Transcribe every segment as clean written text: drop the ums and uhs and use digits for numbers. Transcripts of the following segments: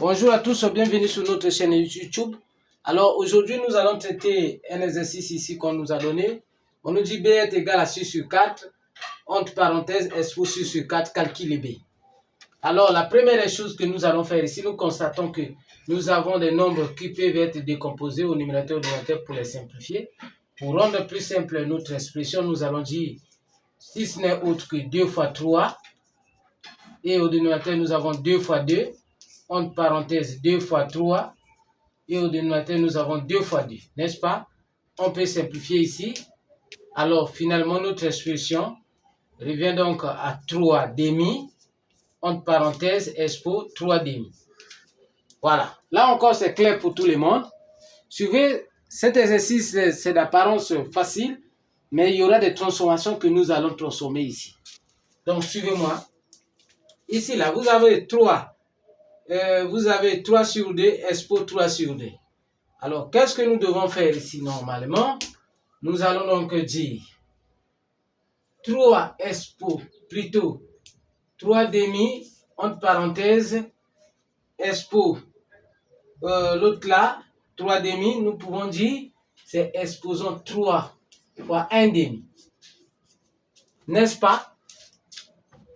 Bonjour à tous, bienvenue sur notre chaîne YouTube. Alors aujourd'hui nous allons traiter un exercice ici qu'on nous a donné. On nous dit B est égal à 6 sur 4, entre parenthèses, expose 6 sur 4, calcule B. Alors la première chose que nous allons faire ici, nous constatons que nous avons des nombres qui peuvent être décomposés au numérateur et au dénominateur pour les simplifier. Pour rendre plus simple notre expression, nous allons dire 6 n'est autre que 2 fois 3. Et au dénominateur, nous avons 2 fois 2. Entre parenthèses 2 fois 3 et au dénominateur nous avons 2 fois 2, n'est-ce pas? On peut simplifier ici. Alors finalement notre expression revient donc à 3 demi, entre parenthèses expo 3 demi. Voilà, là encore c'est clair pour tout le monde. Suivez, cet exercice c'est d'apparence facile, mais il y aura des transformations que nous allons transformer ici. Donc suivez-moi. Ici là vous avez 3 sur 2, expo 3 sur 2. Alors, qu'est-ce que nous devons faire ici normalement? Nous allons donc dire 3 expo, plutôt 3 demi, entre parenthèses, expo, l'autre là, 3 demi, nous pouvons dire, c'est exposant 3 fois 1 demi. N'est-ce pas?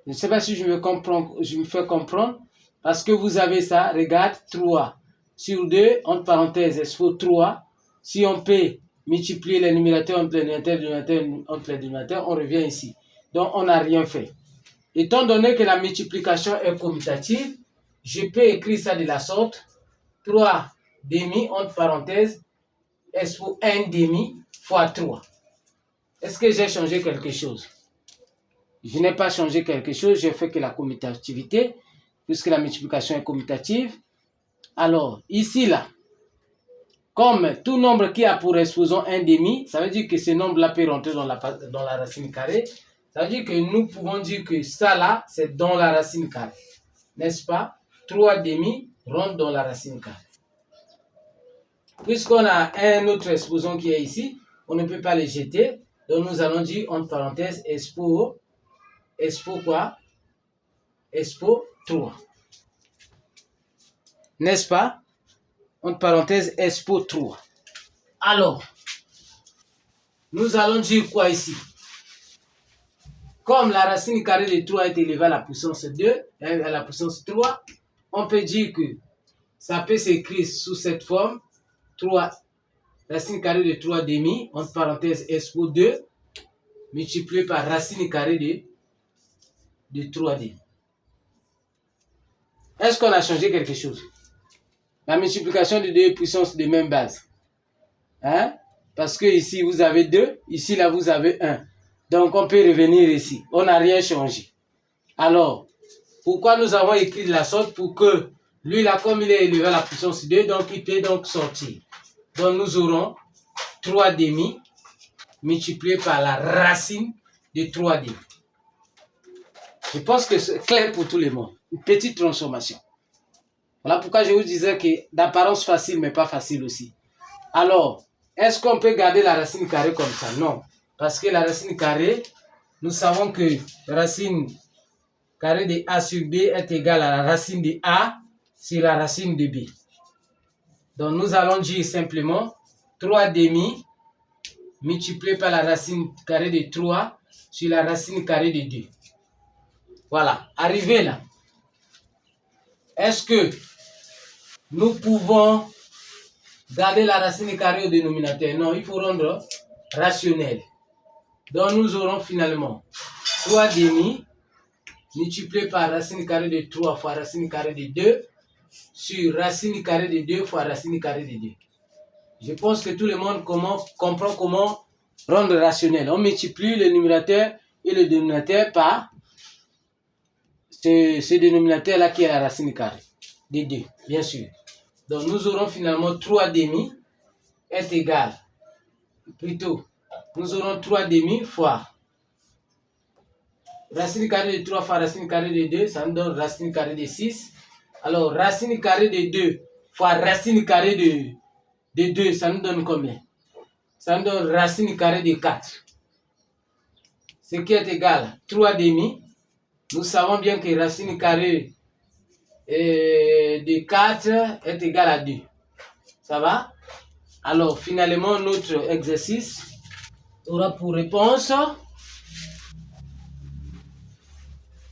Je ne sais pas si je me fais comprendre. Parce que vous avez ça, regarde, 3 sur 2, entre parenthèses, expo 3. Si on peut multiplier les numérateurs entre les dénominateurs, on revient ici. Donc, on n'a rien fait. Étant donné que la multiplication est commutative, je peux écrire ça de la sorte. 3 demi, entre parenthèses, expo 1 demi fois 3. Est-ce que j'ai changé quelque chose? Je n'ai pas changé quelque chose, j'ai fait que la commutativité, puisque la multiplication est commutative. Alors, ici, là, comme tout nombre qui a pour exposant 1 demi, ça veut dire que ce nombre-là peut rentrer dans la racine carrée. Ça veut dire que nous pouvons dire que ça, là, c'est dans la racine carrée. N'est-ce pas? 3 demi rentre dans la racine carrée. Puisqu'on a un autre exposant qui est ici, on ne peut pas le jeter. Donc, nous allons dire, entre parenthèses, expo quoi? Expo 3. N'est-ce pas? Entre parenthèses, expo 3. Alors, nous allons dire quoi ici? Comme la racine carrée de 3 est élevée à la puissance 2, à la puissance 3, on peut dire que ça peut s'écrire sous cette forme. 3, racine carrée de 3 demi, entre parenthèses, expo 2, multiplié par racine carrée de 3 demi. Est-ce qu'on a changé quelque chose? La multiplication de deux puissances de même base. Hein? Parce que ici, vous avez 2. Ici, là, vous avez 1. Donc, on peut revenir ici. On n'a rien changé. Alors, pourquoi nous avons écrit de la sorte? Pour que lui, là, comme il est élevé à la puissance 2, donc il peut donc sortir. Donc, nous aurons 3 demi multiplié par la racine de 3 demi. Je pense que c'est clair pour tout le monde. Une petite transformation. Voilà pourquoi je vous disais que d'apparence facile, mais pas facile aussi. Alors, est-ce qu'on peut garder la racine carrée comme ça? Non. Parce que la racine carrée, nous savons que la racine carrée de A sur B est égale à la racine de A sur la racine de B. Donc, nous allons dire simplement 3 demi multiplié par la racine carrée de 3 sur la racine carrée de 2. Voilà. Arrivé là. Est-ce que nous pouvons garder la racine carrée au dénominateur? Non, il faut rendre rationnel. Donc, nous aurons finalement 3 demi multiplié par racine carrée de 3 fois racine carrée de 2 sur racine carrée de 2 fois racine carrée de 2. Je pense que tout le monde comprend comment rendre rationnel. On multiplie le numérateur et le dénominateur par ce dénominateur-là qui est la racine carrée de 2, bien sûr. Donc, nous aurons finalement 3 demi est égal, plutôt, nous aurons 3 demi fois racine carrée de 3 fois racine carrée de 2, ça nous donne racine carrée de 6. Alors, racine carrée de 2 fois racine carrée de 2, ça nous donne combien? Ça nous donne racine carrée de 4. Ce qui est égal à 3 demi. Nous savons bien que racine carrée de 4 est égal à 2. Ça va? Alors, finalement, notre exercice aura pour réponse,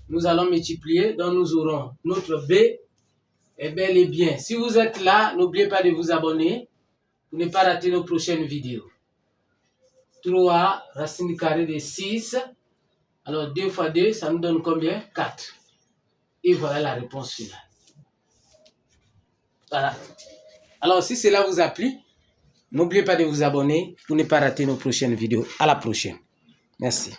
nous allons multiplier, donc nous aurons notre B est bel et bien. Si vous êtes là, n'oubliez pas de vous abonner pour ne pas rater nos prochaines vidéos. 3 racine carrée de 6. Alors 2 fois 2, ça nous donne combien? 4. Et voilà la réponse finale. Voilà. Alors si cela vous a plu, n'oubliez pas de vous abonner pour ne pas rater nos prochaines vidéos. À la prochaine. Merci.